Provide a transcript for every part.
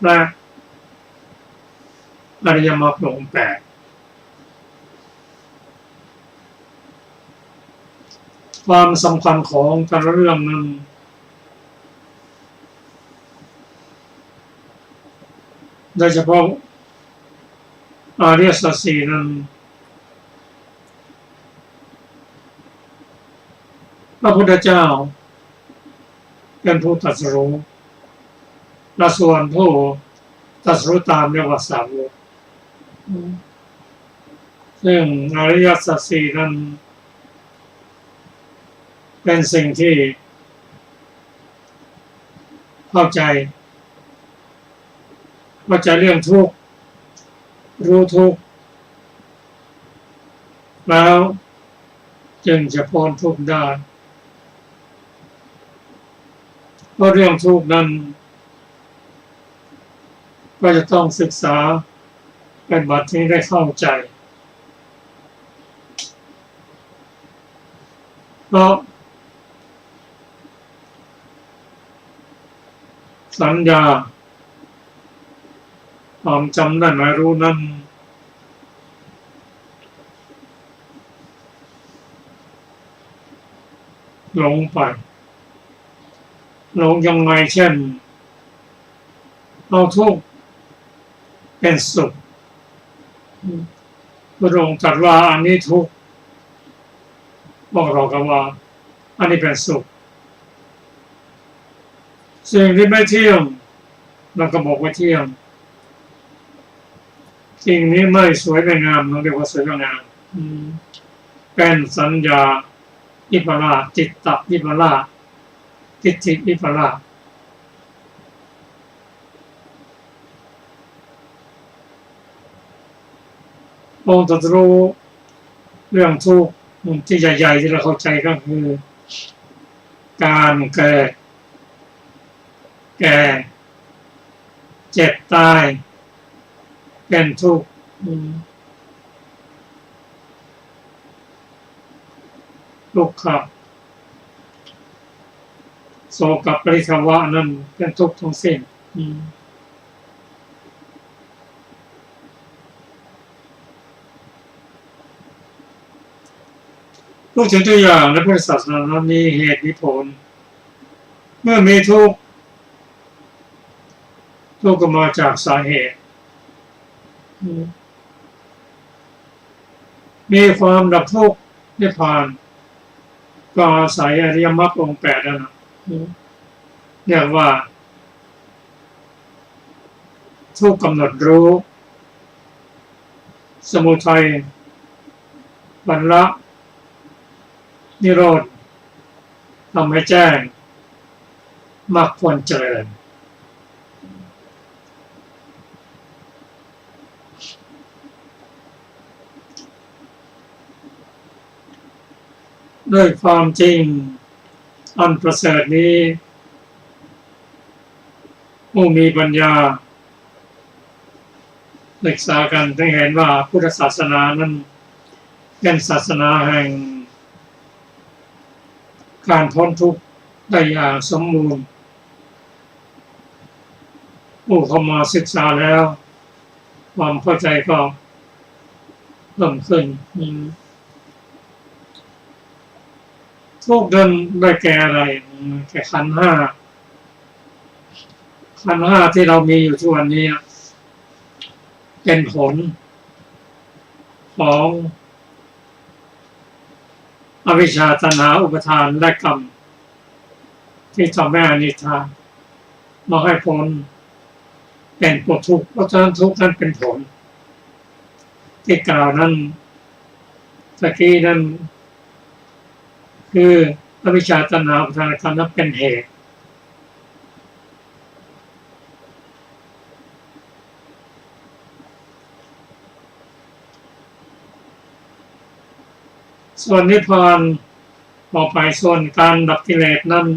และอริยมรรคองค์แปดความสำคัญของแต่ละเรื่องนั้นโดยเฉพาะอริยสัจสี่นั้นพระพุทธเจ้าเป็นผู้ตรัสรู้และส่วนผู้ตรัสรู้ตามเรียกว่าสาวกซึ่งอริยสัจสี่นั้นเป็นสิ่งที่เข้าใจเรื่องทุกข์รู้ทุกข์แล้วจึงจะพ้นทุกข์ได้เพราะเรื่องทุกข์นั้นก็จะต้องศึกษาเป็นบัดนี้ได้เข้าใจเพราะสัญญาความจำได้หมายรู้นั้นหลงไปหลงยังไงเช่นเอาทุกข์เป็นสุขพระองค์ตรัสว่าอันนี้ทุกข์บอกเรากันว่าอันนี้เป็นสุขสิ่งที่ไม่เที่ยงเราก็บอกว่าเที่ยงสิ่งนี้ไม่สวยไม่งามเราเรียกว่าสวยไม่งามเป็นสัญญาวิปลาสจิตตวิปลาสทิฏฐิวิปลาสองค์ตรัสรู้เรื่องทุกข์ที่ใหญ่ๆที่เราเข้าใจก็คือการเกิดแก่เจ็บตายเป็นทุกข์ทุกขะโศกปริภวะนั้นเป็นทุกข์ทั้งสิ้นทุกสิ่งทุกอย่างในพุทธศาสนานั้นมีเหตุมีผลเมื่อมีทุกข์ก็มาจากสาเหตุมีความดับทุกข์นิพพานก็อาศัยอริยมรรคองค์แปดนั่นเรียกว่าทุกข์กำหนดรู้สมุทัยบรรลักนิโรธทำให้แจ้งมรรคผลเจริญด้วยความจริงอันประเสริฐนี้ผู้มีปัญญาศึกษากันได้เห็นว่าพุทธศาสนานั้นเป็นศาสนาแห่งการพ้นทุกข์ได้อย่างสมบูรณ์ผู้เข้ามาศึกษาแล้วความเข้าใจก็เพิ่มขึ้นทุกข์นั้นได้แก่อะไรแก่ขันธ์ห้าที่เรามีอยู่ทุกวันนี้เป็นผลของอวิชชาตัณหาอุปทานและกรรมที่ทำให้อนิจจามาให้ผลเป็นผลทุกข์เพราะฉะนั้นทุกข์นั้นเป็นผลที่กล่าวนั้นตะกี้นั้นคืออวิชชาตัณหาอุปทานและกรรมนั้นเป็นเหตุส่วนนิพพานต่อไปส่วนการดับกิเลสนั้น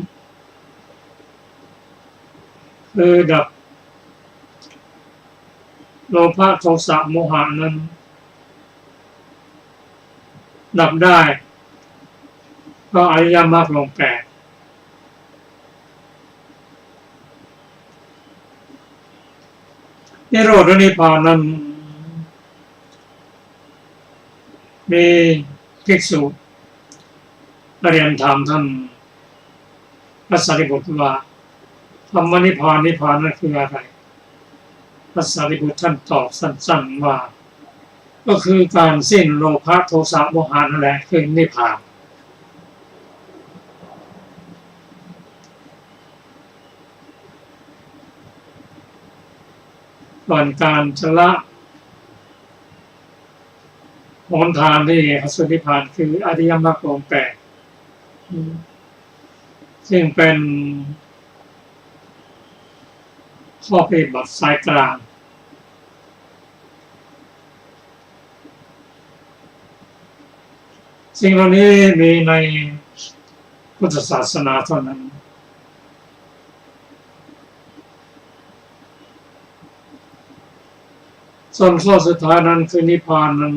คือดับโลภะโทสะโมหะนั้นดับได้ก็อริยมรรคองค์แปด นิโรธและนิพพานนั้นมีภิกษุเรียนถามท่านพระสารีบุตรว่าคำว่านิพพานนั้นคืออะไรพระสารีบุตรท่านตอบสั้นๆว่าก็คือการสิ้นโลภะโทสะโมหะนั่นแหละคือนิพพานก่อนการชำระหนทางที่พระสุนิพพานคืออริยมรรคองค์ 8ซึ่งเป็นข้อปฏิบัติสายกลางสิ่งเหล่านี้มีในพุทธศาสนาเท่านั้นส่วนข้อสุดท้ายนั้นคือนิพพานนั้น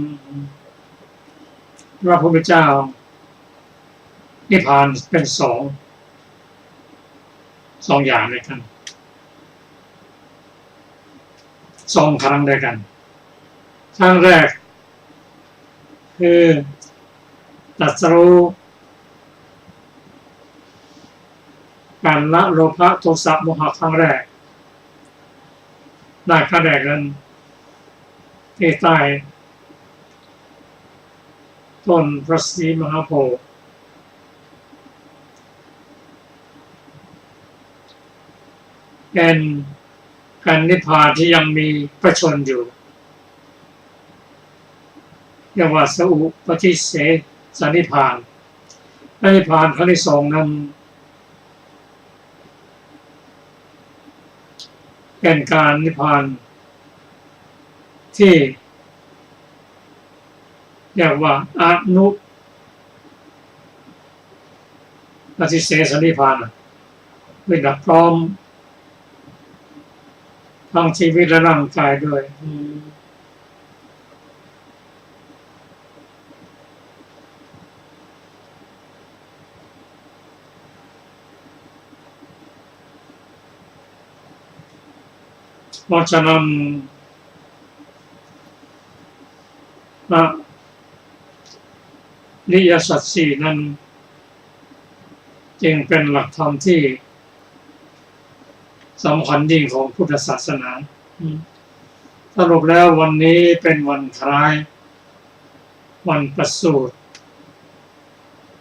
พระพุทธเจ้านิพพานเป็นสองอย่างด้วยกัน2 ครั้งด้วยกันครั้งแรกคือตรัสรู้การละโลภะโทสะโมหะครั้งแรกได้ครั้งแรกนั้นที่ใต้ต้นพระศรีมหาโพธิ์เป็นการนิพพานที่ยังมีพระชนอยู่เรียกว่าสัพปฏิเสสนิพพานนิพพานครั้งที่2นั้นเป็นการนิพพานที่เรียกว่าอนุปฏิเสสนิพพานเป็นดับพร้อมทั้งชีวิตและร่างกายด้วยเพราะฉะนั้นอริยสัจ 4นั้นจึงเป็นหลักธรรมที่สำคัญยิ่งของพุทธศาสนาสรุปแล้ววันนี้เป็นวันคล้ายวันประสูติ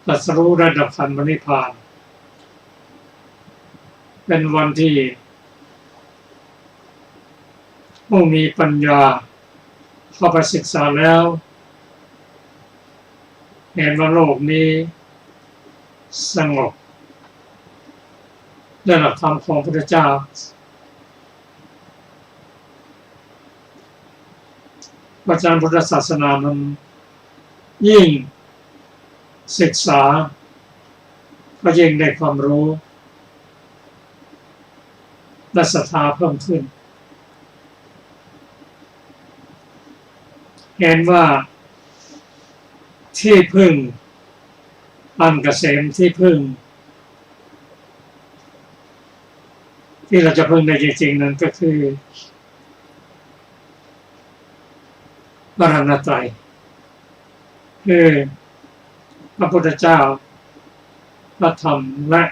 ตรัสรู้และดับขันธนิพพานเป็นวันที่ผู้มีปัญญาเข้าไปศึกษาแล้วเห็นว่าโลกนี้สงบด้วยหลักธรรมของพระพุทธเจ้าพระเจ้าพุทธศาสนานั้นยิ่งศึกษาก็ยิ่งได้ความรู้และศรัทธาเพิ่มขึ้นเห็นว่าที่พึ่งอันเกษมที่พึ่งที่เราจะพึ่งได้จริงๆนั้นก็คือพระรัตนตรัยคือพระพุทธเจ้าพระธรรมและ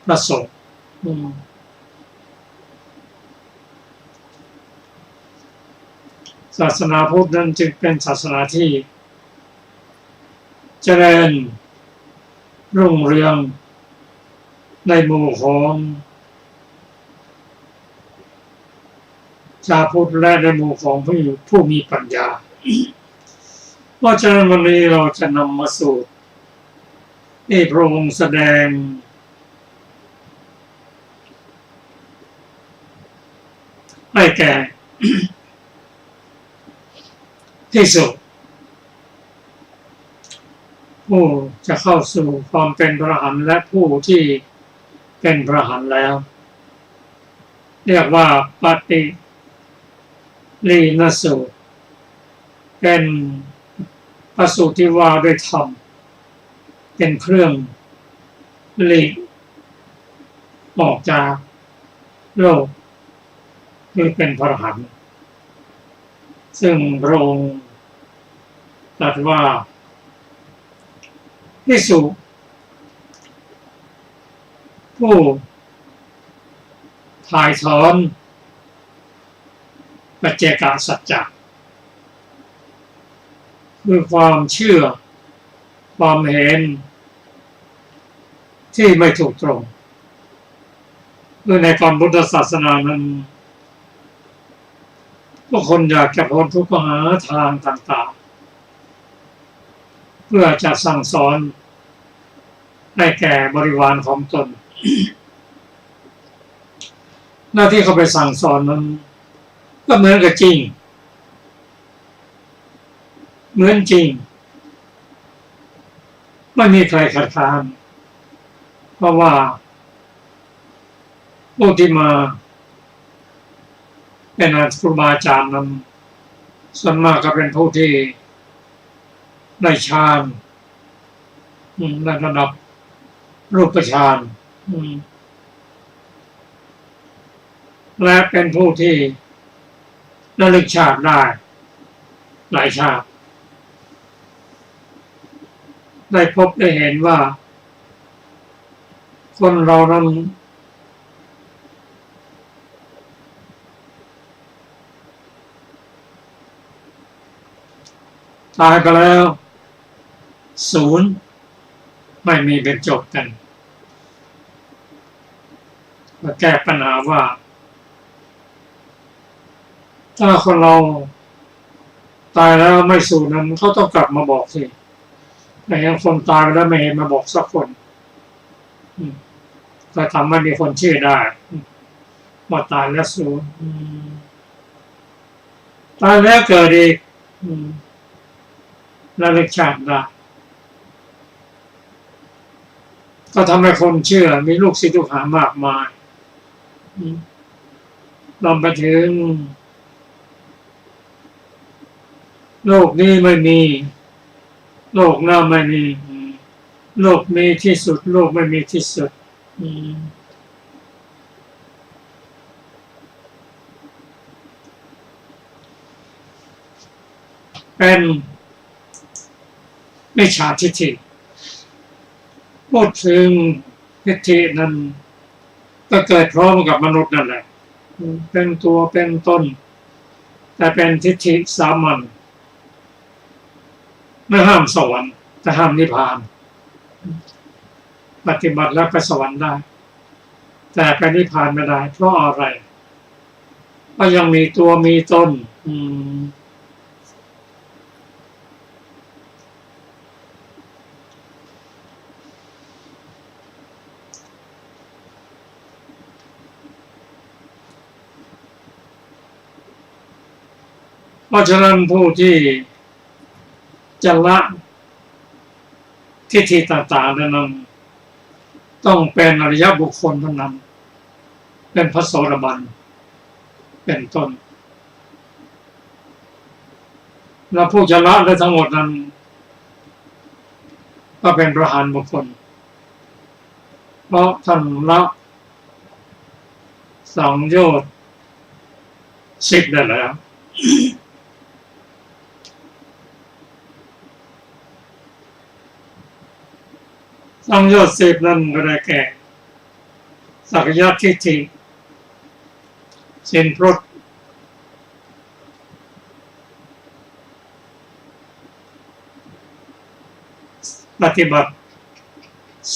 พระสงฆ์ศาสนาพุทธนั้นจึงเป็นศาสนาที่เจริญรุ่งเรืองในหมู่ของชาวพุทธและในหมู่ของผู้มีปัญญาเพราะฉะนั้นวันนี้เราจะนำมาสู่ที่พระองค์แสดงให้แก่ภิกษุผู้จะเข้าสู่ความเป็นพระอรหันต์และผู้ที่เป็นพระอรหันต์แล้วเรียกว่าปฏิลีนสูตรเป็นพระสูตรที่ว่าด้วยธรรมเป็นเครื่องหลีกออกจากโลก คือเป็นพระอรหันต์ซึ่งพระองค์ตรัสว่าภิกษุผู้ถ่ายถอนปัจเจกสัจจะคือความเชื่อความเห็นที่ไม่ถูกตรงคือในความพุทธศาสนานั้นทุกคนอยากจะพ้นทุกข์ก็หาทางต่างๆเพื่อจะสั่งสอนให้แก่บริวารของตน หน้าที่เขาไปสั่งสอนนั้นก็เหมือนกับจริงเหมือนจริงไม่มีใครขัดขานเพราะว่าผู้ที่มาเป็นครูบาอาจารย์นั้นส่วนมากก็เป็นผู้ที่ได้ฌานในระดับรูปฌานและเป็นผู้ที่ระลึกชาติได้หลายชาติได้พบได้เห็นว่าคนเรานั้นตายไปแล้วศูนย์ไม่มีเป็นจบกันมาแก้ปัญหาว่าถ้าคนเราตายแล้วไม่สูญนั้นเขาต้องกลับมาบอกสิแต่ยังคนตายไปแล้วไม่เห็นมาบอกสักคนก็ทำให้มีคนเชื่อได้ว่าตายแล้วสูญตายแล้วเกิดอีกระลึกชาติได้ก็ทำให้คนเชื่อมีลูกศิษย์ลูกหามากมายลงไปถึงโลกนี้ไม่มีโลกหน้าไม่มีโลกมีที่สุดโลกไม่มีที่สุดเป็นมิจฉาทิฏฐิพูดถึงทิฏฐินั้นก็เกิดพร้อมกับมนุษย์นั่นแหละเป็นตัวเป็นตนแต่เป็นทิฏฐิสามัญไม่ห้ามสวรรค์แต่ห้ามนิพพานปฏิบัติแล้วไปสวรรค์ได้แต่ไปนิพพานไม่ได้เพราะอะไรเพราะยังมีตัวมีตนเพราะฉะนั้นผู้ที่จะละทิฏฐิต่างๆนั้นต้องเป็นอริยบุคคลเท่านั้นเป็นพระโสดาบันเป็นต้นแล้วผู้จะละได้ทั้งหมดนั้นก็เป็นพระอรหันต์บุคคลเพราะท่านละสังโยชน์10ได้แล้วสังโยชน์10นั้นก็ได้แก่สักยะทิฏฐิศีลพรตปฏิบัติ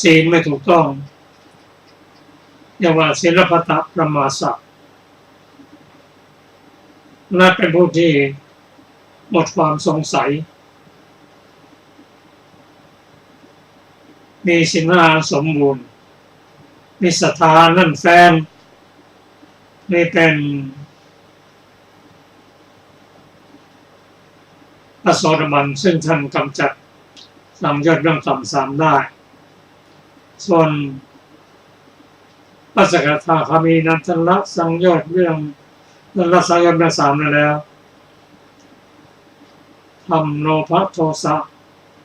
ศีลไม่ถูกต้องเรียกว่าศีลพัตตประมาสะและเป็นผู้ที่หมดความสงสัยมีศีลห้าสมบูรณ์มีศรัทธานั่นแฟนนี่เป็นพระโสดาบันซึ่งท่านกำจัดสังโยชน์เรื่องต่ำสามได้ส่วนพระสกทาคามีนั้นท่านละสังโยชน์เรื่องท่านละสังโยชน์เรื่อง3แล้วทำโลภะโทสะ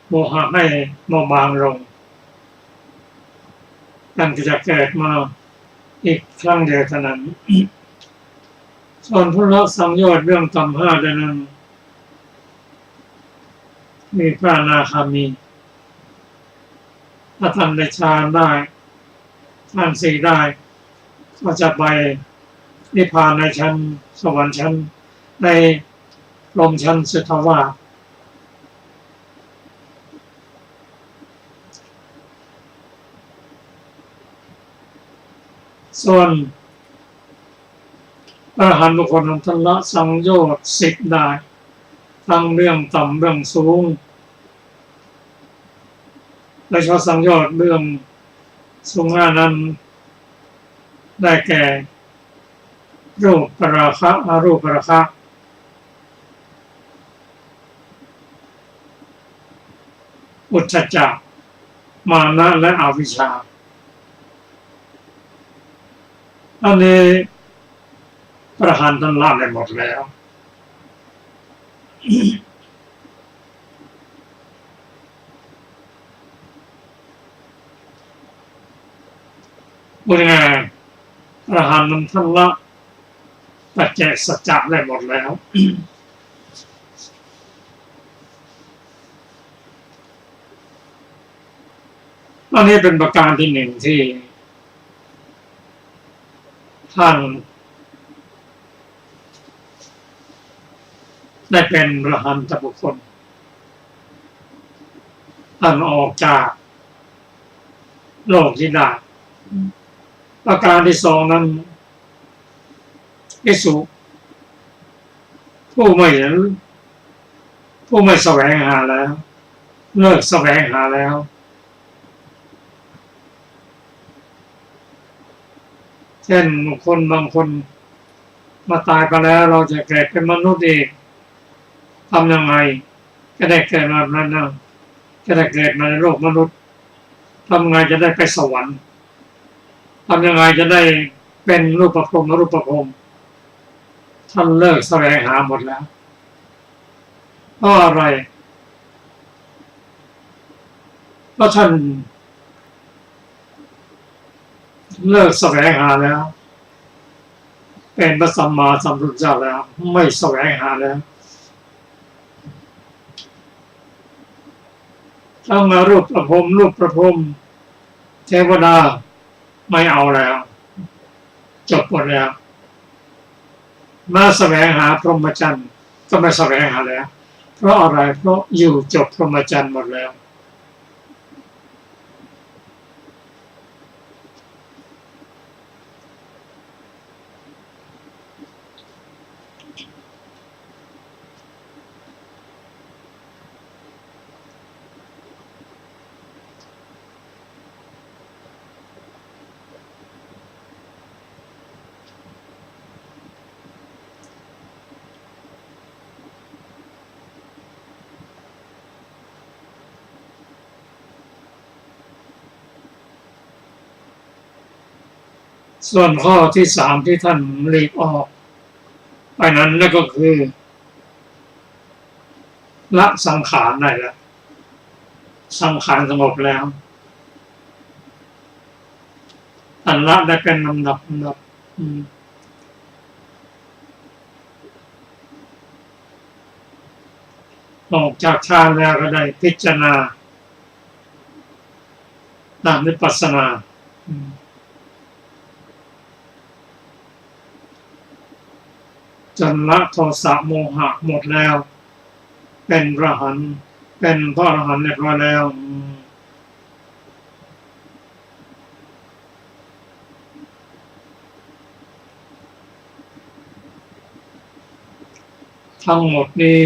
โมหะให้เบาบางลงท่านก็จะเกิดมาอีกครั้งเดียวเท่านั้น ส่วนผู้ละสังโยชน์เรื่องต่ำห้าดังนั้นมีพระอนาคามีถ้าท่านได้ฌานได้ท่านสี่ได้ก็จะไปนิพพานในชั้นสวรรค์ชั้นในลมชั้นสุทวาสส่วนอรหันต์บุคคลของท่านละสังโยชน์สิบได้ทั้งเรื่องต่ำเรื่องสูงโดยเฉพาะสังโยชน์เรื่องสูงนั้นได้แก่รูปปราคะอรูปปราคะอุทธัจจะมานะและอวิชชาอันนี้พระอรหันต์ท่านละได้หมดแล้วพูดง่ายพระอรหันต์ท่านละปัจเจกสัจจะได้หมดแล้วอันนี้เป็นประการที่หนึ่งที่ท่านได้เป็นอรหันตบุคคลท่านออกจากโลกที่ได้ประการที่สองนั้นภิกษุผู้ไม่แสวงหาแล้วเลิกแสวงหาแล้วเช่นคนบางคนมาตายไปแล้วเราจะเกิดเป็นมนุษย์อีกทำยังไงก็ได้เกิดมาแล้วนะก็ได้เกิดมาในโลกมนุษย์ทำไงจะได้ไปสวรรค์ทำยังไงจะได้เป็นรูปพรหมอรูปพรหมท่านเลิกแสวงหาหมดแล้วเพราะอะไรเพราะท่านเลิกแสวงหาแล้วเป็นพระสัมมาสัมพุทธเจ้าแล้วไม่แสวงหาแล้วทั้งรูปประพรมรูปประพรมเทวดาไม่เอาแล้วจบหมดแล้วมาแสวงหาพรหมจรรย์ก็ไม่แสวงหาแล้วเพราะอะไรเพราะอยู่จบพรหมจรรย์หมดแล้วส่วนข้อที่สามที่ท่านหลีกออกไปนั้นนั่นก็คือละสังขารได้แล้วสังขารสงบแล้วท่านละได้เป็นลำดับออกจากฌานแล้วก็ได้พิจารณาตามวิปัสสนาจนละโทสะโมหะหมดแล้วเป็นพระอรหันต์เป็นพระอรหันต์เรียบร้อยแล้วทั้งหมดนี้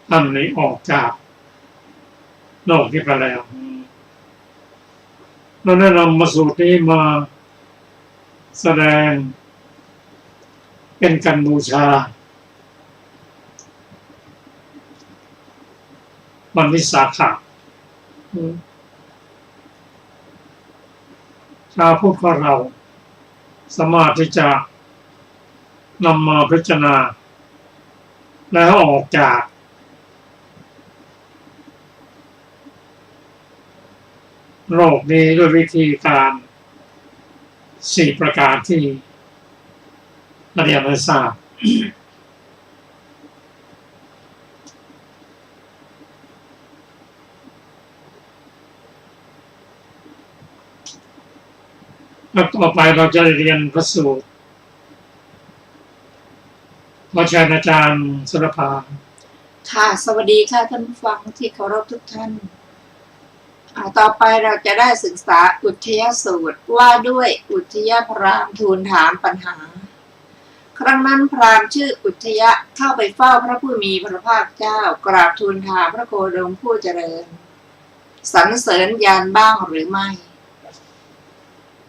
ท่านนี้ออกจากโลกที่ไปแล้วเราได้นำมาสูตรนี้มาแสดงเป็นการบูชาวันวิสาขะชาวพุทธของเราสามารถที่จะนำมาพิจารณาแล้วออกจากโลกนี้ด้วยวิธีการ 4 ประการที่เราเรียนมาทราบแล้วต่อไปเราจะเรียนพระสูตรขอเชิญอาจารย์สุรภาค่ะสวัสดีค่ะท่านผู้ฟังที่เคารพทุกท่านต่อไปเราจะได้ศึกษาอุทยสูตรว่าด้วยอุทยพราหมณ์ทูลถามปัญหาครั้งนั้นพราหมณ์ชื่ออุทยเข้าไปเฝ้าพระผู้มีพระภาคเจ้ากราบทูลถามพระโคดมผู้เจริญสรรเสริญยานบ้างหรือไม่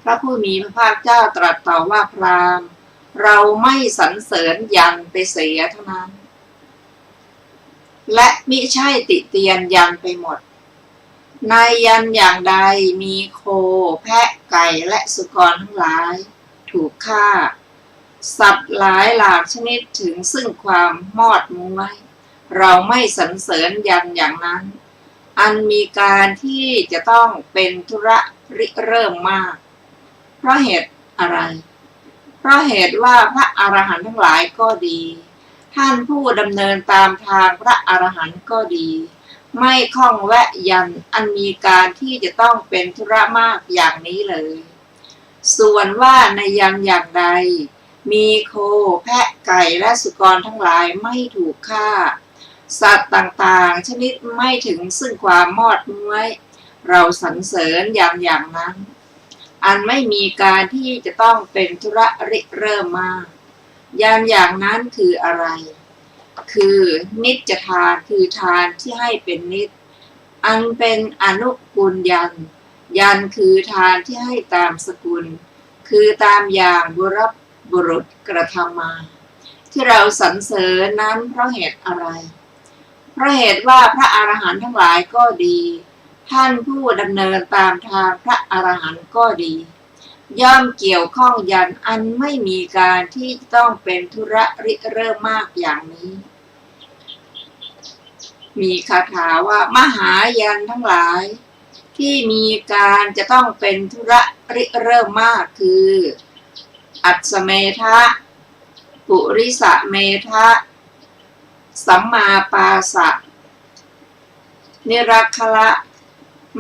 พระผู้มีพระภาคเจ้าตรัสตอบว่าพราหมณ์เราไม่สรรเสริญยันไปเสียเท่านั้นและมิใช่ติเตียนยันไปหมดในยันอย่างใดมีโคแพะไก่และสุกรทั้งหลายถูกฆ่าสัตว์หลายหลากชนิดถึงซึ่งความมอดม้วยเราไม่สรรเสริญยันอย่างนั้นอันมีการที่จะต้องเป็นธุระริเริ่มมากเพราะเหตุอะไรเพราะเหตุว่าพระอรหันต์ทั้งหลายก็ดีท่านผู้ดำเนินตามทางพระอรหันต์ก็ดีไม่ข้องแวะยันอันมีการที่จะต้องเป็นธุระมากอย่างนี้เลยส่วนว่าในยันอย่างใดมีโคแพะไก่และสุกรทั้งหลายไม่ถูกฆ่าสัตว์ต่างๆชนิดไม่ถึงซึ่งความมอดม้วยเราสรรเสริญอย่างนั้นอันไม่มีการที่จะต้องเป็นธุระริเริ่มมากยันอย่างนั้นคืออะไรคือนิจทานคือทานที่ให้เป็นนิจอันเป็นอนุกุลยันคือทานที่ให้ตามสกุลคือตามอย่างบุรุษกระทำมาที่เราสรรเสริญนั้นเพราะเหตุอะไรเพราะเหตุว่าพระอรหันต์ทั้งหลายก็ดีท่านผู้ดำเนินตามทางพระอรหันต์ก็ดีย่อมเกี่ยวข้องยันอันไม่มีการที่ต้องเป็นธุระริเริ่มมากอย่างนี้มีคาถาว่ามหายันทั้งหลายที่มีการจะต้องเป็นธุระริเริ่มมากคืออัศเมทะปุริสเมทะสัมมาปาสะนิรักขละ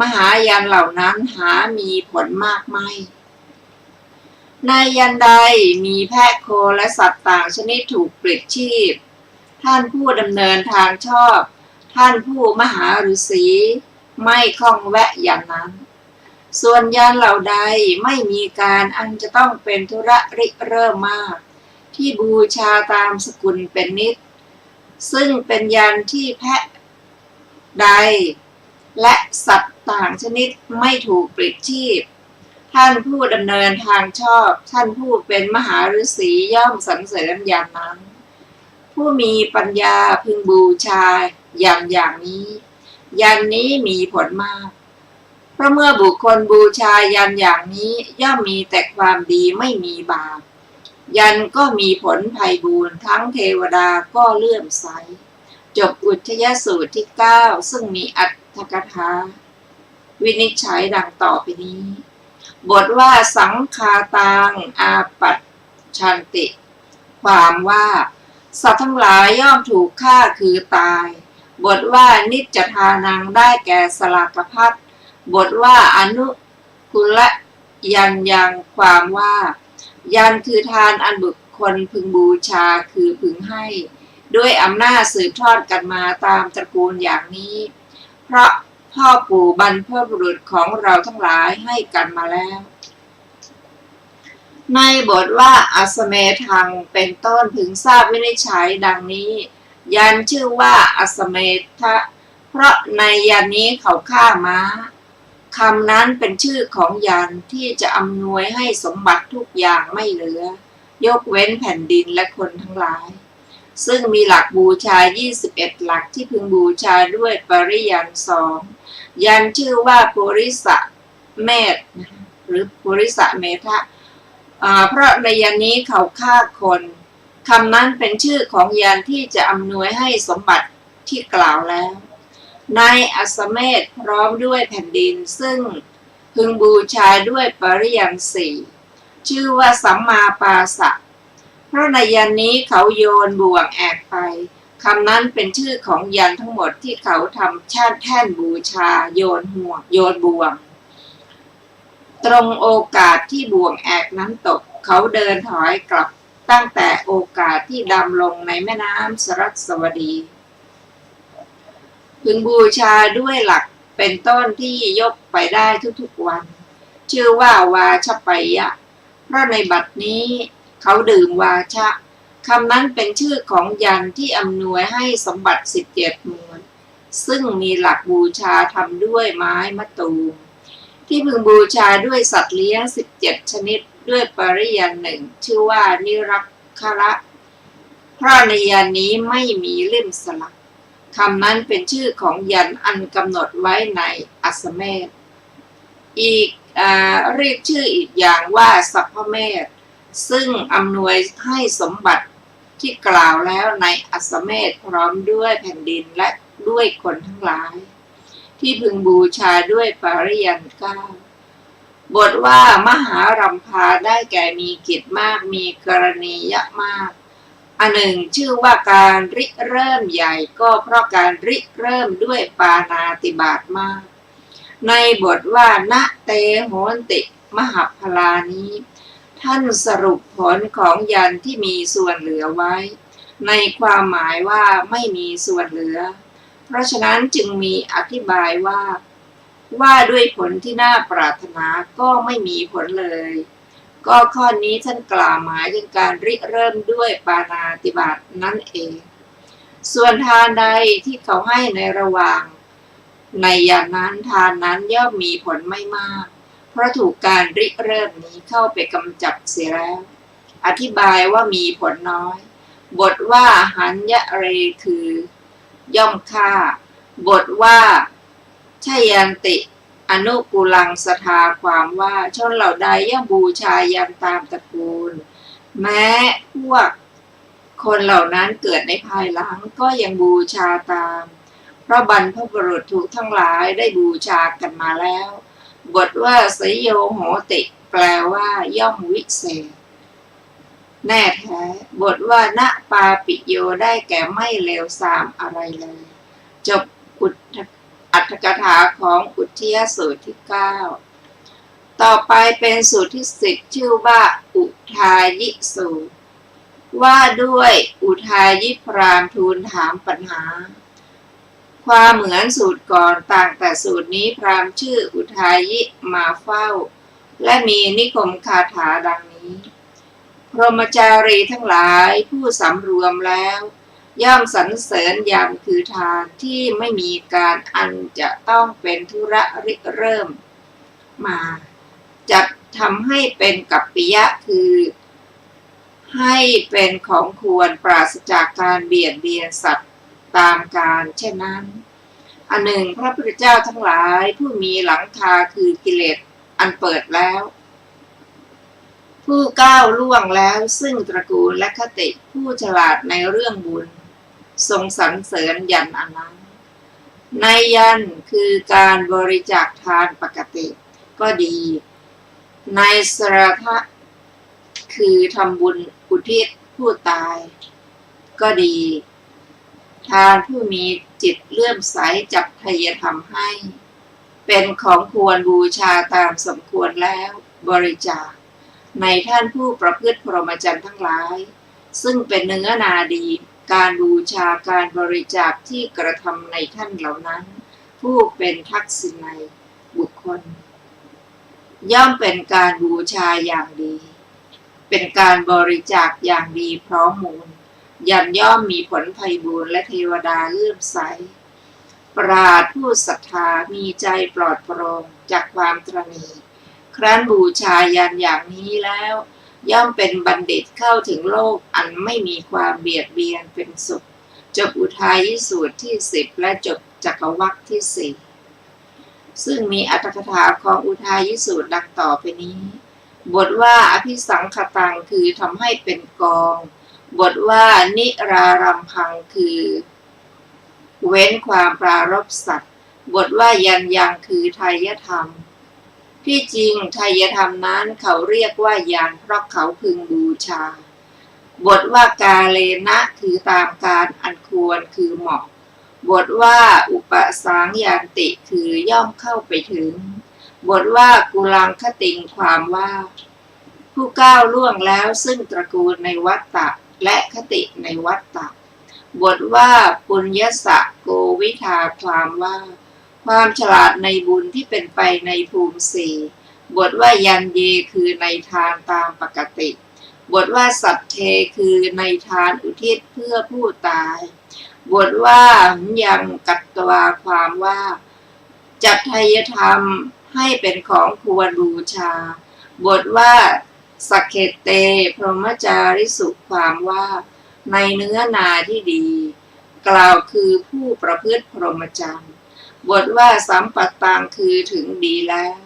มหายันเหล่านั้นหามีผลมากไม่ในยันใดมีแพะโคและสัตว์ต่างชนิดถูกปลิดชีพท่านผู้ดำเนินทางชอบท่านผู้มหาฤาษีไม่ข้องแวะอย่างนั้นส่วนยันเหล่าใดไม่มีการอันจะต้องเป็นธุระริเริ่มมากที่บูชาตามสกุลเป็นนิจซึ่งเป็นยันที่แพะใดและสัตว์ต่างชนิดไม่ถูกปลิดชีพท่านผู้ดำเนินทางชอบท่านผู้เป็นมหาฤาษีย่อมสรรเสริญยันนั้นผู้มีปัญญาพึงบูชาอย่างนี้ยันนี้มีผลมากเพราะเมื่อบุคคลบูชายันอย่างนี้ย่อมมีแต่ความดีไม่มีบาปยันก็มีผลไพบูลย์ทั้งเทวดาก็เลื่อมใสจบอุทยสูตรที่9ซึ่งมีอรรถกถาวินิจฉัยดังต่อไปนี้บทว่าสังคาตังอาปัชชันติความว่าสัตว์ทั้งหลายย่อมถูกฆ่าคือตายบทว่านิจทานังได้แก่สลากภัทบทว่าอนุกุลยันยังความว่ายันคือทานอันบุคคลพึงบูชาคือพึงให้ด้วยอำนาจสืบทอดกันมาตามตระกูลอย่างนี้เพราะพ่อปู่บรรพบุรุษของเราทั้งหลายให้กันมาแล้วในบทว่าอัสเมทังเป็นต้นพึงทราบวินิจฉัยดังนี้ยันชื่อว่าอัสเมทะเพราะในยันนี้เขาฆ่าม้าคำนั้นเป็นชื่อของยันที่จะอำนวยให้สมบัติทุกอย่างไม่เหลือยกเว้นแผ่นดินและคนทั้งหลายซึ่งมีหลักบูชา21หลักที่พึงบูชาด้วยปริยัน2ยันชื่อว่าปุริสเมธหรือปุริสเมทะเพราะในยันนี้เขาฆ่าคนคำนั้นเป็นชื่อของยันที่จะอำนวยให้สมบัติที่กล่าวแล้วในอัสเมธพร้อมด้วยแผ่นดินซึ่งพึงบูชาด้วยปริยัน4 ชื่อว่าสัมมาปาสะเพราะในยันนี้เขาโยนบ่วงแอกไปคำนั้นเป็นชื่อของยันทั้งหมดที่เขาทำชาติแท่นบูชาโยนห่วงโยนบ่วงตรงโอกาสที่บ่วงแอกนั้นตกเขาเดินถอยกลับตั้งแต่โอกาสที่ดำลงในแม่น้ำสรัสวดีพึงบูชาด้วยหลักเป็นต้นที่ยกไปได้ทุกๆวันชื่อว่าวาชปัยยะเพราะในบัดนี้เขาดื่มวาชะคำนั้นเป็นชื่อของยันที่อำนวยให้สมบัติ17 มวลซึ่งมีหลักบูชาทำด้วยไม้มะตูมที่พึงบูชาด้วยสัตว์เลี้ยง17 ชนิดด้วยปริยันหนึ่งชื่อว่านิรักขระเพราะในยันนี้ไม่มีเล่มสลักคำนั้นเป็นชื่อของยันอันกำหนดไว้ในอัสสเมธอีกเรียกชื่ออีกอย่างว่าสัพพเมธซึ่งอำนวยให้สมบัติที่กล่าวแล้วในอัสสเมธพร้อมด้วยแผ่นดินและด้วยคนทั้งหลายที่พึงบูชาด้วยปริยัน9บทว่ามหารัมพาได้แก่มีกิจมากมีกรณียะมากอันหนึ่งชื่อว่าการริเริ่มใหญ่ก็เพราะการริเริ่มด้วยปาณาติบาตมากในบทว่าณเตโหนติมหพลานี้ท่านสรุปผลของยันที่มีส่วนเหลือไว้ในความหมายว่าไม่มีส่วนเหลือเพราะฉะนั้นจึงมีอธิบายว่าด้วยผลที่น่าปรารถนาก็ไม่มีผลเลยก็ข้อนี้ท่านกล่าวหมายถึงการริเริ่มด้วยปาณาติบาตนั่นเองส่วนทานใดที่เขาให้ในระหว่างในยันนั้นทานนั้นย่อมมีผลไม่มากเพราะถูกการริเริ่มนี้เข้าไปกำจัดเสียแล้วอธิบายว่ามีผลน้อยบทว่าหันยะเรคือย่อมฆ่าบทว่าชยันติอนุกูลังสทาความว่าชนเหล่าใดย่อมบูชายันตามตระกูลแม้พวกคนเหล่านั้นเกิดในภายหลังก็ยังบูชาตามเพราะบรรพบุรุษถูกทั้งหลายได้บูชากันมาแล้วบทว่าสยโยโหติแปลว่าย่อมวิเศษแน่แท้บทว่าณปาปิโยได้แก่ไม่เลวทรามอะไรเลยจบอัตถกถาของอุทธิยสูตรที่9ต่อไปเป็นสูตรที่10ชื่อว่าอุทายิสูตรว่าด้วยอุทายิพราหมณ์ทูลถามปัญหาความเหมือนสูตรก่อนต่างแต่สูตรนี้พราหมณ์ชื่ออุทายิมาเฝ้าและมีนิคมคาถาดังนี้พรหมจารีทั้งหลายผู้สำรวมแล้วย่อมสรรเสริญยันคือทานที่ไม่มีการอันจะต้องเป็นธุระริเริ่มมาจัดทำให้เป็นกัปปิยะคือให้เป็นของควรปราศจากการเบียดเบียนสัตว์ตามการเช่นนั้นอันหนึ่งพระพุทธเจ้าทั้งหลายผู้มีหลังคาคือกิเลสอันเปิดแล้วผู้ก้าวล่วงแล้วซึ่งตระกูลและคติผู้ฉลาดในเรื่องบุญทรงสรรเสริญยันอันนั้นในยันคือการบริจาคทานปกติก็ดีในสรทะคือทำบุญอุทิศผู้ตายก็ดีทานผู้มีจิตเลื่อมใสจับทายธรรมให้เป็นของควรบูชาตามสมควรแล้วบริจาคในท่านผู้ประพฤติพรหมจรรย์ทั้งหลายซึ่งเป็นเนื้อนาดีการบูชาการบริจาคที่กระทำในท่านเหล่านั้นผู้เป็นทักษิณัยบุคคลย่อมเป็นการบูชาอย่างดีเป็นการบริจาคอย่างดีพร้อมมูลยันย่อมมีผลไพบูลย์และเทวดาเลื่อมใสปราชญ์ผู้ศรัทธามีใจปลอดโปร่งจากความตระหนี่ครั้นบูชายันอย่างนี้แล้วย่อมเป็นบัณฑิตเข้าถึงโลกอันไม่มีความเบียดเบียนเป็นสุขจบอุทายิสูตรที่10และจบจักรวรรคที่4ซึ่งมีอรรถกถาของอุทายิสูตรดังต่อไปนี้บทว่าอภิสังขตังคือทำให้เป็นกองบทว่านิรารัมพังคือเว้นความปรารภสัตว์บทว่ายันยังคือไทยธรรม ที่จริงไทยธรรมนั้นเขาเรียกว่ายานเพราะเขาพึงบูชาบทว่ากาเลนะคือตามการอันควรคือเหมาะบทว่าอุปสังยานติคือย่อมเข้าไปถึงบทว่ากุลังคติงความว่าผู้ก้าวล่วงแล้วซึ่งตระกูลในวัฏฏะและคติในวัฏฏะบทว่าปุญญสะโกวิทาความว่าความฉลาดในบุญที่เป็นไปในภูมิสี่บทว่ายันเยคือในทานตามปกติบทว่าสัตเทคือในทานอุทิศเพื่อผู้ตายบทว่ายังกัตตวาความว่าจัดไทยธรรมให้เป็นของควรบูชาบทว่าสักเขเตพรหมจาริสุความว่าในเนื้อนาที่ดีกล่าวคือผู้ประพฤติพรหมจรรย์บทว่าสัมปัตตังคือถึงดีแล้ว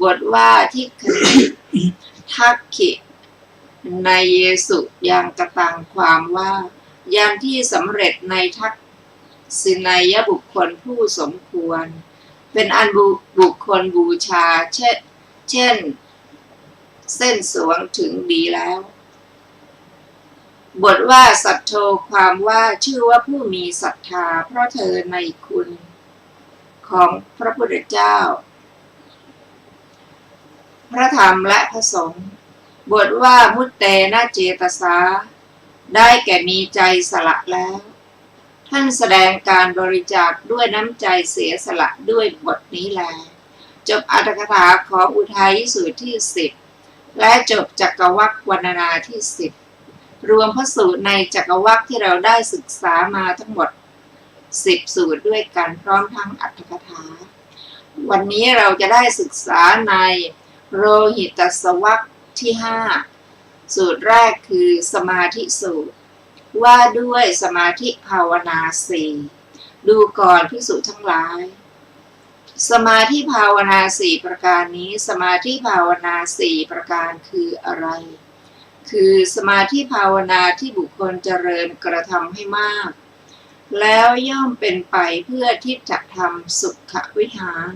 บทว่าทิคติทักขิในเยสุยังกตังความว่ายันที่สำเร็จในทักษิณัยบุคคลผู้สมควรเป็นอันบุคคลบูชาเช่นเส้นสวงถึงดีแล้วบทว่าสัทโธความว่าชื่อว่าผู้มีศรัทธาเพราะเธอในคุณของพระพุทธเจ้าพระธรรมและพระสงฆ์บทว่ามุตเตนะเจตสาได้แก่มีใจสละแล้วท่านแสดงการบริจาคด้วยน้ำใจเสียสละด้วยบทนี้แลจบอรรถกถาของอุทัยสูตรที่10และจบจักรวรรควรรณนาที่10รวมพระสูตรในจักรวรรคที่เราได้ศึกษามาทั้งหมด10สูตรด้วยกันพร้อมทั้งอรรถกถาวันนี้เราจะได้ศึกษาในโรหิตสวรรคที่5สูตรแรกคือสมาธิสูตรว่าด้วยสมาธิภาวนา4ดูก่อนภิกษุทั้งหลายสมาธิภาวนา4ประการนี้สมาธิภาวนา4ประการคืออะไรคือสมาธิภาวนาที่บุคคลเจริญกระทำให้มากแล้วย่อมเป็นไปเพื่อที่จะทำสุขวิหาร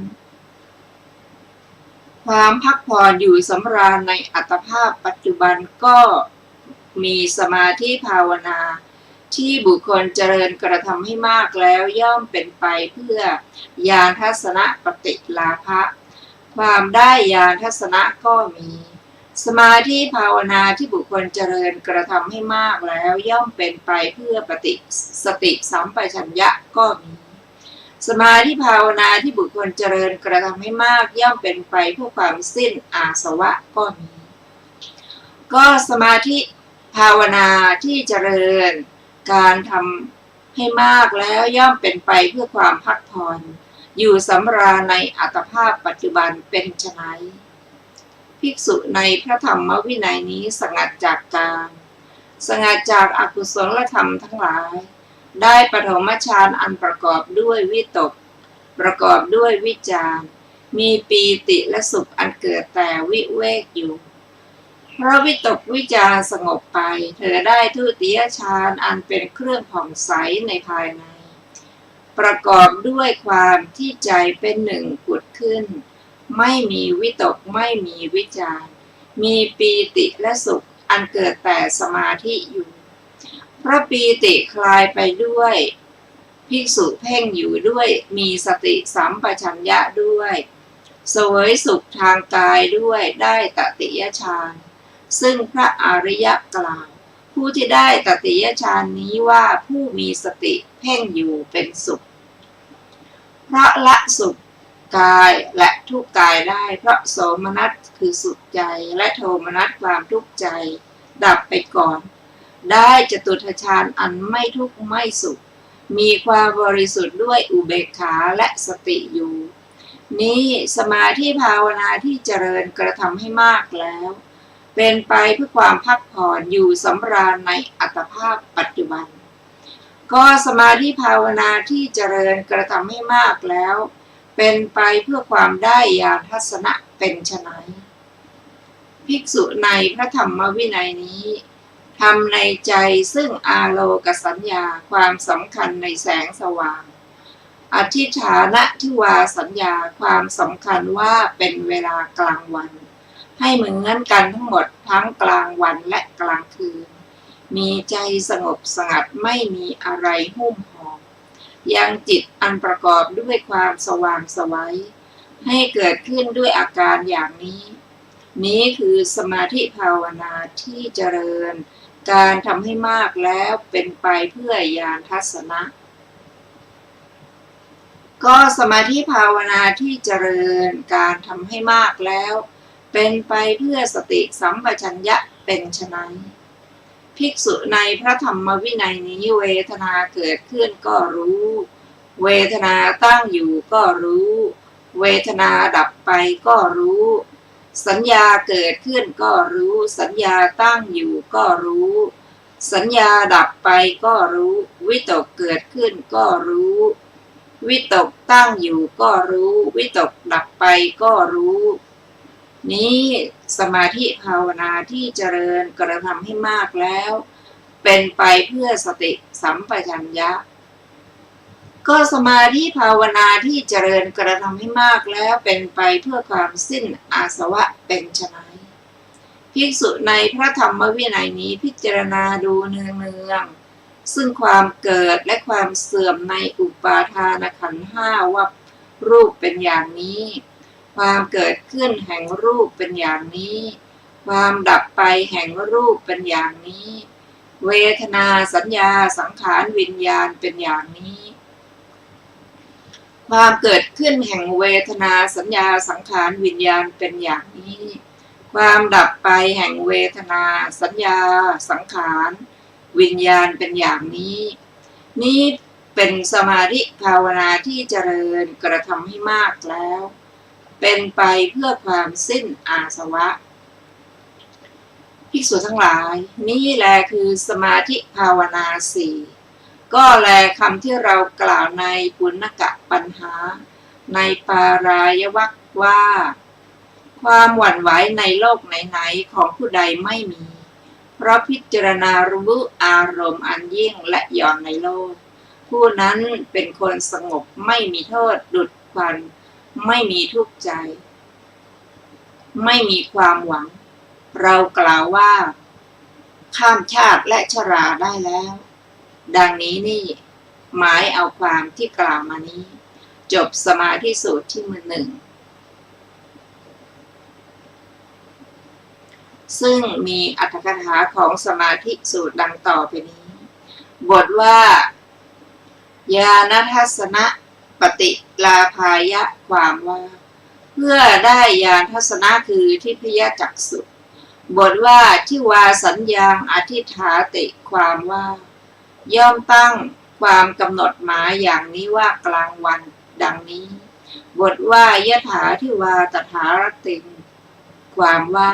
ความพักผ่อนอยู่สำราญในอัตภาพปัจจุบันก็มีสมาธิภาวนาที่บุคคลเจริญกระทำให้มากแล้วย่อมเป็นไปเพื่อญาณทัศนะปฏิลาภะความได้ญาณทัศนะก็มีสมาธิภาวนาที่บุคคลเจริญกระทำให้มากแล้วย่อมเป็นไปเพื่อปฏิสติสัมปชัญญะก็มีสมาธิภาวนาที่บุคคลเจริญกระทำให้มากย่อมเป็นไปเพื่อความสิ้นอาสวะก็มีก็สมาธิภาวนาที่เจริญการทำให้มากแล้วย่อมเป็นไปเพื่อความพักผ่อนอยู่สำราญในอัตภาพปัจจุบันเป็นไฉนภิกษุในพระธรรมวินัยนี้สงัดจากกามสงัดจากอกุศลธรรมทั้งหลายได้ปฐมฌานอันประกอบด้วยวิตกประกอบด้วยวิจารมีปีติและสุขอันเกิดแต่วิเวกอยู่เพราะวิตกวิจารสงบไปเธอได้ทุติยฌานอันเป็นเครื่องผ่องใสในภายในประกอบด้วยความที่ใจเป็นหนึ่งผุดขึ้นไม่มีวิตกไม่มีวิจารมีปีติและสุขอันเกิดแต่สมาธิอยู่เพราะปีติคลายไปด้วยภิกษุเพ่งอยู่ด้วยมีสติสัมปชัญญะด้วยเสวยสุขทางกายด้วยได้ตติยฌานซึ่งพระอริยกล่าวผู้ที่ได้ตติยฌานนี้ว่าผู้มีสติเพ่งอยู่เป็นสุขเพราะละสุขกายและทุกข์กายได้เพราะโสมนัสคือสุขใจและโทมนัสความทุกข์ใจดับไปก่อนได้จตุตถฌานอันไม่ทุกข์ไม่สุขมีความบริสุทธิ์ด้วยอุเบกขาและสติอยู่นี้สมาธิภาวนาที่เจริญกระทำให้มากแล้วเป็นไปเพื่อความพักผ่อนอยู่สำราญในอัตภาพปัจจุบันก็สมาธิภาวนาที่เจริญกระทำให้มากแล้วเป็นไปเพื่อความได้ญาณทัศนะเป็นไฉนภิกษุในพระธรรมวินัยนี้ทำในใจซึ่งอาโลกสัญญาความสำคัญในแสงสว่าง อธิฐานทิวาสัญญาความสำคัญว่าเป็นเวลากลางวันให้เหมือนกันทั้งหมดทั้งกลางวันและกลางคืนมีใจสงบสงัดไม่มีอะไรหุ้มห่อยังจิตอันประกอบด้วยความสว่างไสวให้เกิดขึ้นด้วยอาการอย่างนี้นี้คือสมาธิภาวนาที่เจริญการทำให้มากแล้วเป็นไปเพื่อญาณทัศนะก็สมาธิภาวนาที่เจริญการทำให้มากแล้วเป็นไปเพื่อสติสัมปชัญญะเป็นไฉนภิกษุในพระธรรมวินัยนี้เวทนาเกิดขึ้นก็รู้เวทนาตั้งอยู่ก็รู้เวทนาดับไปก็รู้สัญญาเกิดขึ้นก็รู้สัญญาตั้งอยู่ก็รู้สัญญาดับไปก็รู้วิตกเกิดขึ้นก็รู้วิตกตั้งอยู่ก็รู้วิตกดับไปก็รู้นี้สมาธิภาวนาที่เจริญกระทำให้มากแล้วเป็นไปเพื่อสติสัมปชัญญะก็สมาธิภาวนาที่เจริญกระทำให้มากแล้วเป็นไปเพื่อความสิ้นอาสวะเป็นไฉนภิกษุในพระธรรมวินัยนี้พิจารณาดูเนืองๆซึ่งความเกิดและความเสื่อมในอุปาทานขันธ์ห้าว่ารูปเป็นอย่างนี้ความเกิดขึ้นแห่งรูปเป็นอย่างนี้ความดับไปแห่งรูปเป็นอย่างนี้เวทนาสัญญาสังขารวิญญาณเป็นอย่างนี้ความเกิดขึ้นแห่งเวทนาสัญญาสังขารวิญญาณเป็นอย่างนี้ความดับไปแห่งเวทนาสัญญาสังขารวิญญาณเป็นอย่างนี้นี้เป็นสมาธิภาวนาที่เจริญกระทำให้มากแล้วเป็นไปเพื่อความสิ้นอาสวะภิกษุทั้งหลายนี่แลคือสมาธิภาวนาสี่ก็แลคำที่เรากล่าวในปุณณกปัญหาในปารายวรรคว่าความหวั่นไหวในโลกไหนๆของผู้ใดไม่มีเพราะพิจารณารู้อารมณ์อันยิ่งและหย่อนในโลกผู้นั้นเป็นคนสงบไม่มีโทษดุจควันไม่มีทุกข์ใจไม่มีความหวังเรากล่าวว่าข้ามชาติและชราได้แล้วดังนี้นี่หมายเอาความที่กล่าวมานี้จบสมาธิสูตรที่หนึ่งซึ่งมีอรรถกถาของสมาธิสูตรดังต่อไปนี้บทว่าญาณทัสสนะปฏิลาภายะความว่าเพื่อได้ญาณทัศนะคือทิพยจักษุบทว่าทิวาสัญญาอธิฐาติความว่าย่อมตั้งความกำหนดหมายอย่างนี้ว่ากลางวันดังนี้บทว่ายถาทิวาตถารติงความว่า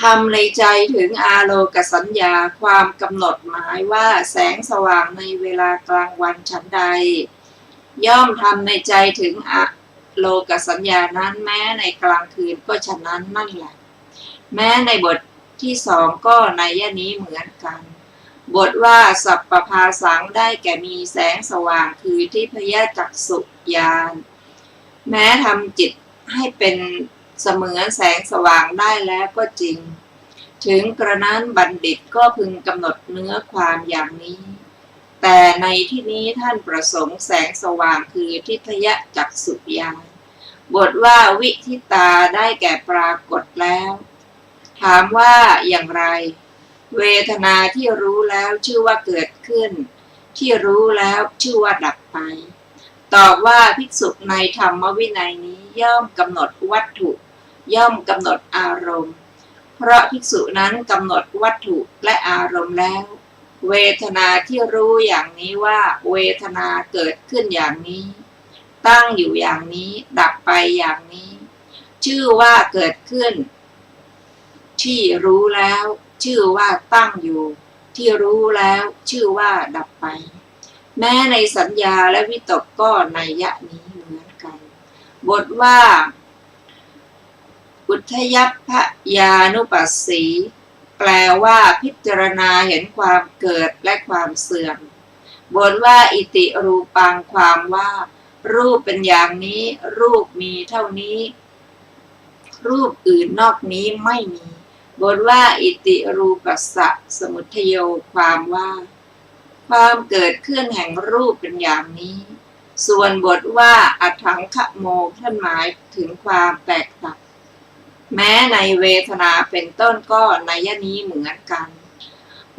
ทำในใจถึงอาโลกสัญญาความกำหนดหมายว่าแสงสว่างในเวลากลางวันฉันใดย่อมทำในใจถึงอโลกสัญญานั้นแม้ในกลางคืนก็ฉะนั้นนั่นแหละแม้ในบทที่สองก็นัยนี้เหมือนกันบทว่าสัพพภาสังได้แก่มีแสงสว่างคือทิพยจักษุญาณแม้ทำจิตให้เป็นเสมือนแสงสว่างได้แล้วก็จริงถึงกระนั้นบัณฑิตก็พึงกำหนดเนื้อความอย่างนี้แต่ในที่นี้ท่านประสงค์แสงสว่างคือทิพยจักษุญาณบทว่าวิทิตาได้แก่ปรากฏแล้วถามว่าอย่างไรเวทนาที่รู้แล้วชื่อว่าเกิดขึ้นที่รู้แล้วชื่อว่าดับไปตอบว่าภิกษุในธรรมวินัยนี้ย่อมกำหนดวัตถุย่อมกำหนดอารมณ์เพราะภิกษุนั้นกำหนดวัตถุและอารมณ์แล้วเวทนาที่รู้อย่างนี้ว่าเวทนาเกิดขึ้นอย่างนี้ตั้งอยู่อย่างนี้ดับไปอย่างนี้ชื่อว่าเกิดขึ้นที่รู้แล้วชื่อว่าตั้งอยู่ที่รู้แล้วชื่อว่าดับไปแม้ในสัญญาและวิตกก็นัยยะนี้เหมือนกันบทว่าอุทยัพพยานุปัสสีแปลว่าพิจารณาเห็นความเกิดและความเสื่อม บทว่าอิติรูปังความว่ารูปเป็นอย่างนี้รูปมีเท่านี้รูปอื่นนอกนี้ไม่มีบทว่าอิติรูปัสสะสมุทัยโยความว่าความเกิดขึ้นแห่งรูปเป็นอย่างนี้ส่วนบทว่าอัฏฐังคโมท่านหมายถึงความแตกดับแม้ในเวทนาเป็นต้นก็นัยนี้เหมือนกัน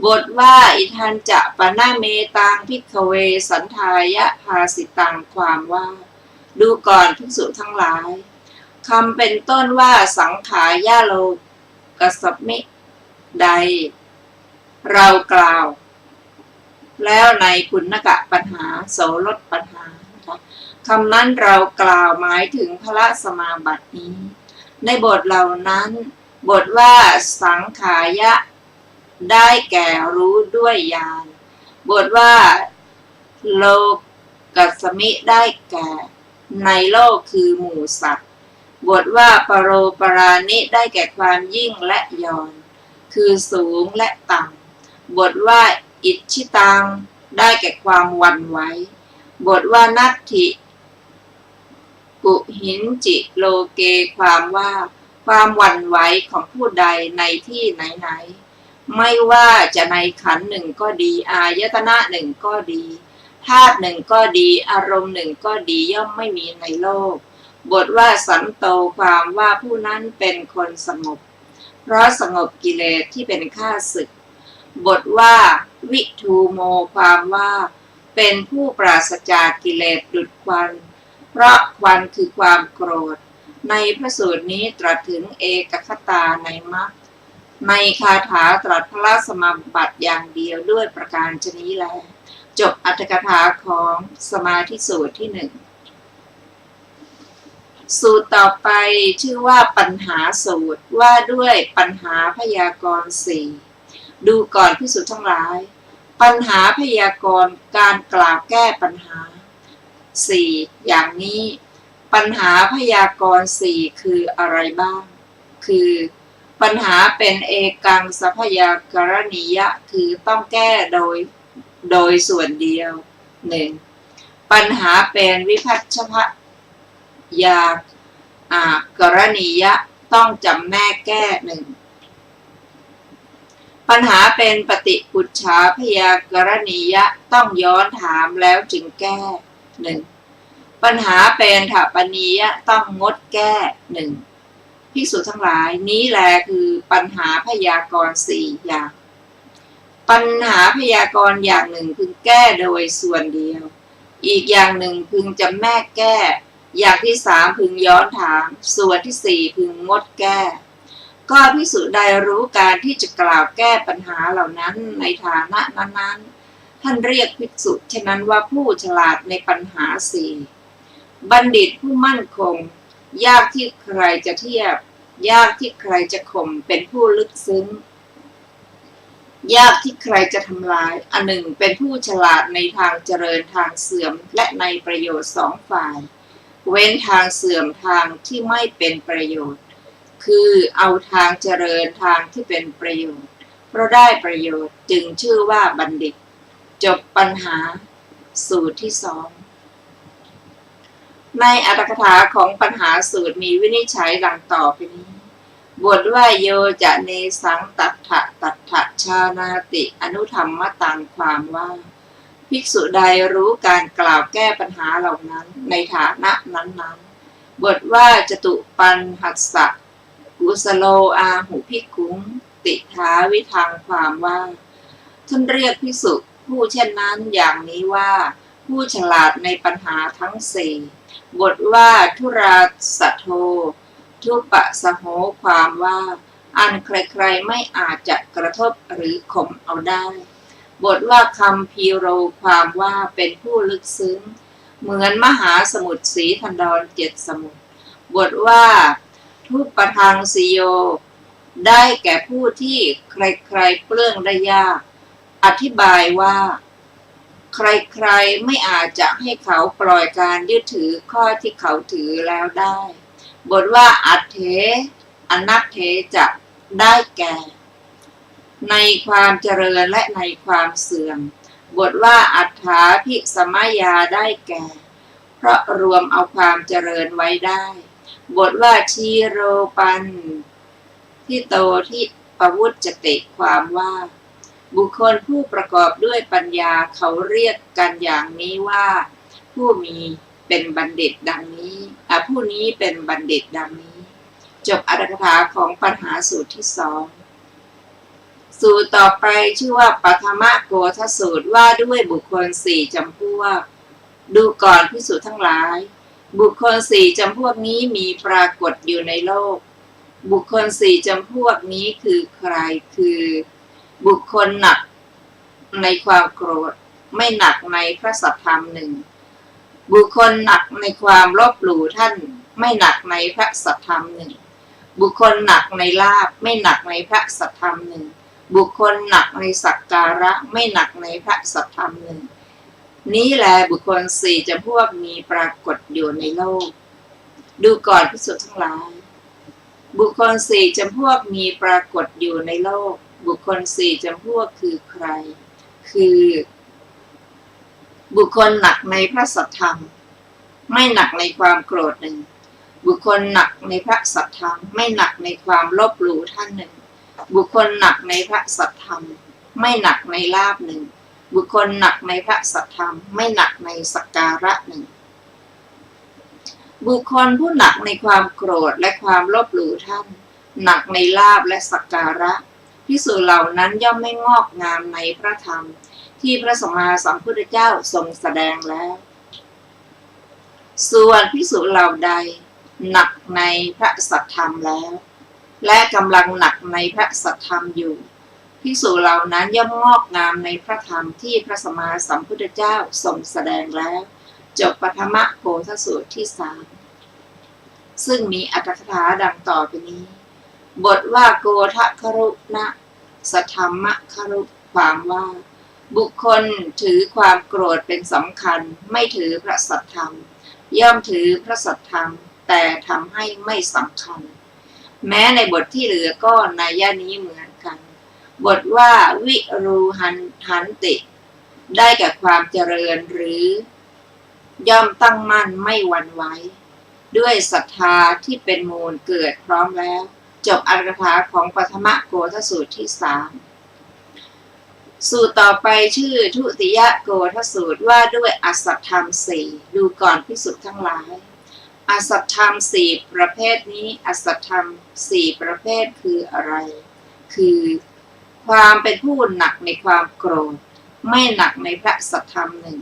บทว่าอิทันจะปนะเมตังภิกขเวสันทายะภาสิตังความว่าดูก่อนภิกษุทั้งหลายคำเป็นต้นว่าสังขายะโลกัสสมิใดเรากล่าวแล้วในปุณณกะปัญหาโสรถปัญหาคำนั้นเรากล่าวหมายถึงพระสมาบัตินี้ในบทเหล่านั้นบทว่าสังขายะได้แก่รู้ด้วยญาณบทว่าโลกัสสมิได้แก่ในโลกคือหมู่สัตว์บทว่าปโรปรานิได้แก่ความยิ่งและย่อนคือสูงและต่ำบทว่าอิจฉิตังได้แก่ความหวั่นไหวบทว่านัตถิปุหินจิโลเกความว่าความหวั่นไหวของผู้ใดในที่ไหนๆไม่ว่าจะในขันธ์หนึ่งก็ดีอายตนะหนึ่งก็ดีธาตุหนึ่งก็ดีอารมณ์หนึ่งก็ดีย่อมไม่มีในโลกบทว่าสันโตความว่าผู้นั้นเป็นคนสงบเพราะสงบกิเลสที่เป็นข้าศึกบทว่าวิทูโมความว่าเป็นผู้ปราศจากกิเลสดุจควันเพราะควันคือความโกรธในพระสูตรนี้ตรัสถึงเอกคตาในมรรคในคาถาตรัสพระสมาบัติอย่างเดียวด้วยประการชนี้แลจบอรรถกถาของสมาธิสูตรที่หนึ่งสูตรต่อไปชื่อว่าปัญหาสูตรว่าด้วยปัญหาพยากรณ์สี่ดูก่อนภิกษุทั้งหลายปัญหาพยากรณ์การกล่าวแก้ปัญหาสี่อย่างนี้ปัญหาพยากรณ์สี่คืออะไรบ้างคือปัญหาเป็นเอกังสัพยากรณียะคือต้องแก้โดยส่วนเดียวหนึ่งปัญหาเป็นวิภัชชพยากรณียะต้องจำแนกแก้หนึ่งปัญหาเป็นปฏิปุจฉาพยากรณียะต้องย้อนถามแล้วจึงแก้หนึ่งปัญหาเป็นถปนียะต้องงดแก้หนึ่งภิกษุทั้งหลายนี้แลคือปัญหาพยากรณ์สี่อย่างปัญหาพยากรณ์อย่างหนึ่งพึงแก้โดยส่วนเดียวอีกอย่างหนึ่งพึงจำแนกแก้อย่างที่สามพึงย้อนถามส่วนที่สี่พึงงดแก้ก็ภิกษุใดรู้การที่จะกล่าวแก้ปัญหาเหล่านั้นในฐานะนั้นๆท่านเรียกภิกษุฉะนั้นว่าผู้ฉลาดในปัญหาสี่บัณฑิตผู้มั่นคงยากที่ใครจะเทียบยากที่ใครจะข่มเป็นผู้ลึกซึ้งยากที่ใครจะทำลายอันหนึ่งเป็นผู้ฉลาดในทางเจริญทางเสื่อมและในประโยชน์สองฝ่ายเว้นทางเสื่อมทางที่ไม่เป็นประโยชน์คือเอาทางเจริญทางที่เป็นประโยชน์เพราะได้ประโยชน์จึงชื่อว่าบัณฑิตจบปัญหาสูตรที่สองในอรรถกถาของปัญหาสูตรมีวินิจฉัยดังต่อไปนี้บทว่าโยจะเนสังตัทถะชานาติอนุธรรมตังความว่าภิกษุใดรู้การกล่าวแก้ปัญหาเหล่านั้นในฐานะนั้นๆบทว่าจตุปันหัสสะกุสโลอาหุภิกขุงติทาวิทังความว่าท่านเรียกภิกษุผู้เช่นนั้นอย่างนี้ว่าผู้ฉลาดในปัญหาทั้งสี่บทว่าทุราสัทโธทุปะสโหความว่าอันใครๆไม่อาจจะกระทบหรือข่มเอาได้บทว่าคัมภีโรความว่าเป็นผู้ลึกซึ้งเหมือนมหาสมุทรสีทันดรเจ็ดสมุทรบทว่าทุปะทังสิโยได้แก่ผู้ที่ใครๆเปลื้องได้ยากอธิบายว่าใครๆไม่อาจจะให้เขาปล่อยการยึดถือข้อที่เขาถือแล้วได้บทว่าอัตเถอนัตเถจะได้แก่ในความเจริญและในความเสื่อม บทว่าอัฏฐาภิสมัยยาได้แก่ เพราะรวมเอาความเจริญไว้ได้ บทว่าชีโรปันที่โตที่ปวุจจติความว่า บุคคลผู้ประกอบด้วยปัญญาเขาเรียกกันอย่างนี้ว่า ผู้มีเป็นบัณฑิตดังนี้ผู้นี้เป็นบัณฑิตดังนี้จบอรรถกถาของปัญหาสูตรที่สองสูตรต่อไปชื่อว่าปัทมโกฏสูตรว่าด้วยบุคคลสี่จำพวกดูก่อนภิกษุทั้งหลายบุคคลสี่จำพวกนี้มีปรากฏอยู่ในโลกบุคคลสี่จำพวกนี้คือใครคือบุคคลหนักในความโกรธไม่หนักในพระสัทธรรมหนึ่งบุคคลหนักในความลบหลู่ท่านไม่หนักในพระสัทธรรมหนึ่งบุคคลหนักในลาภไม่หนักในพระสัทธรรมหนึ่งบุคคลหนักในสักการะไม่หนักในพระสัทธรรมหนึ่งนี้แลบุคคลสี่จำพวกมีปรากฏอยู่ในโลกดูก่อนภิกษุทั้งหลายบุคคลสี่จำพวกมีปรากฏอยู่ในโลกบุคคลสี่จำพวกคือใครคือบุคคลหนักในพระสัทธรรมไม่หนักในความโกรธหนึ่งบุคคลหนักในพระสัทธรรมไม่หนักในความลบหลู่ท่านหนึ่งบุคคลหนักในพระสัทธรรมไม่หนักในลาภหนึ่งบุคคลหนักในพระสัทธรรมไม่หนักในสักการะหนึ่งบุคคลผู้หนักในความโกรธและความลบหลู่ท่านหนักในลาภและสักการะภิกษุเหล่านั้นย่อมไม่งอกงามในพระธรรมที่พระสัมมาสัมพุทธเจ้าทรงแสดงแล้วส่วนภิกษุเหล่าใดหนักในพระสัทธรรมแล้วและกำลังหนักในพระสัทธรรมอยู่ภิกษุเหล่านั้นย่อมงอกงามในพระธรรมที่พระสัมมาสัมพุทธเจ้าทรงแสดงแล้วจบปฐมโกฏสูตรที่สามซึ่งมีอรรถกถาดังต่อไปนี้บทว่าโกฏครุณสัทธรรมครุความว่าบุคคลถือความโกรธเป็นสำคัญไม่ถือพระสัทธรรมย่อมถือพระสัทธรรมแต่ทำให้ไม่สำคัญแม้ในบทที่เหลือก็นัยยะนี้เหมือนกันบทว่าวิรูหันติได้แก่ความเจริญหรือย่อมตั้งมั่นไม่หวั่นไหวด้วยศรัทธาที่เป็นมูลเกิดพร้อมแล้วจบอรรถกถาของปฐมโกฏสูตรที่สามสูตรต่อไปชื่อทุติยโกฏสูตรว่าด้วยอสัตธรรมสี่ดูก่อนภิกษุทั้งหลายอสัตธรรมสี่ประเภทนี้อสัตธรรมสี่ประเภทคืออะไรคือความเป็นผู้หนักในความโกรธไม่หนักในพระสัทธรรมหนึ่ง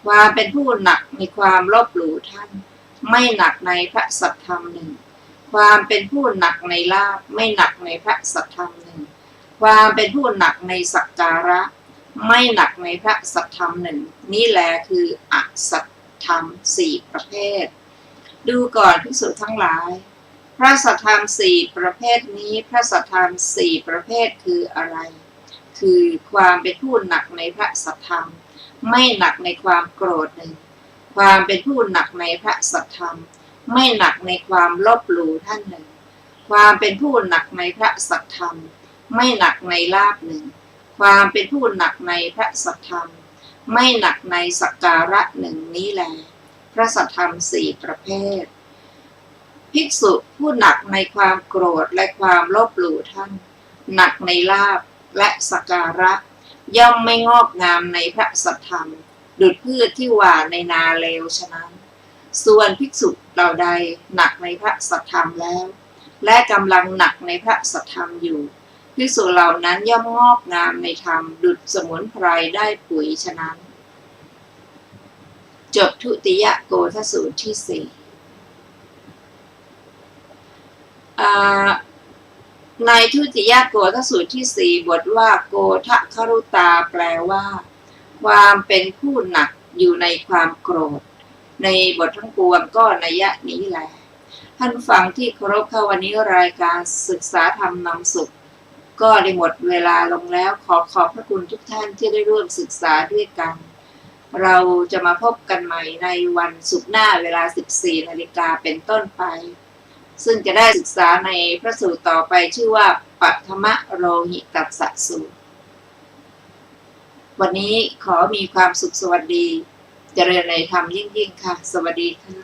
ความเป็นผู้หนักในความลบหลู่ท่านไม่หนักในพระสัทธรรมหนึ่งความเป็นผู้หนักในลาภไม่หนักในพระสัทธรรมหนึ่งความเป็นผู้หนักในสักการะไม่หนักในพระสัทธรรมหนึ่งนี่แหละคืออสัตธรรมสี่ประเภทดูก่อนภิกษุทั้งหลายพระสัทธรรมสี่ประเภทนี้พระสัทธรรมสี่ประเภทคืออะไรคือความเป็นผู้หนักในพระสัทธรรมไม่หนักในความโกรธหนึ่งความเป็นผู้หนักในพระสัทธรรมไม่หนักในความลบหลู่ท่านหนึ่งความเป็นผู้หนักในพระสัทธรรมไม่หนักในลาภหนึ่งความเป็นผู้หนักในพระสัทธรรมไม่หนักในสักการะหนึ่งนี้แลพระสัทธรรมสี่ประเภทภิกษุผู้หนักในความโกรธและความลบหลู่ท่านหนักในลาภและสักการะย่อมไม่งอกงามในพระสัทธรรมดุจพืชที่หว่านในนาเลวฉะนั้นส่วนภิกษุเหล่าใดหนักในพระสัทธรรมแล้วและกำลังหนักในพระสัทธรรมอยู่ภิกษุเหล่านั้นย่อมงอกงามในธรรมดุจสมุนไพรได้ปุ๋ยฉะนั้นจบทุติยโกฏสูตรที่สี่ในทุติยโกฏสูตรที่สี่บทว่าโกฏครุตาแปลว่าความเป็นผู้หนักอยู่ในความโกรธในบททั้งปวงก็นัยยะนี้แหละท่านฟังที่เคารพค่ะวันนี้รายการศึกษาธรรมนำสุขก็ได้หมดเวลาลงแล้วขอขอบพระคุณทุกท่านที่ได้ร่วมศึกษาด้วยกันเราจะมาพบกันใหม่ในวันศุกร์หน้าเวลา 14 นาฬิกาเป็นต้นไปซึ่งจะได้ศึกษาในพระสูตรต่อไปชื่อว่าปัทมโรหิตัสสสูตร วันนี้ขอมีความสุขสวัสดีเจริญในธรรมยิ่งๆค่ะสวัสดีค่ะ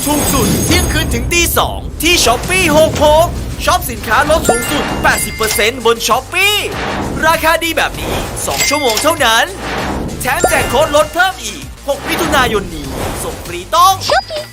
ถูกสุดเที่ยงคืนถึงตี2ที่ช้อปปี้66ช็อปสินค้าลดสูงสุด 80% บนช้อปปี้ราคาดีแบบนี้ 2 ชั่วโมงเท่านั้น แถมแจกโค้ดลดเพิ่มอีก 6 มิถุนายนนี้ ส่งฟรีต้อง Shopee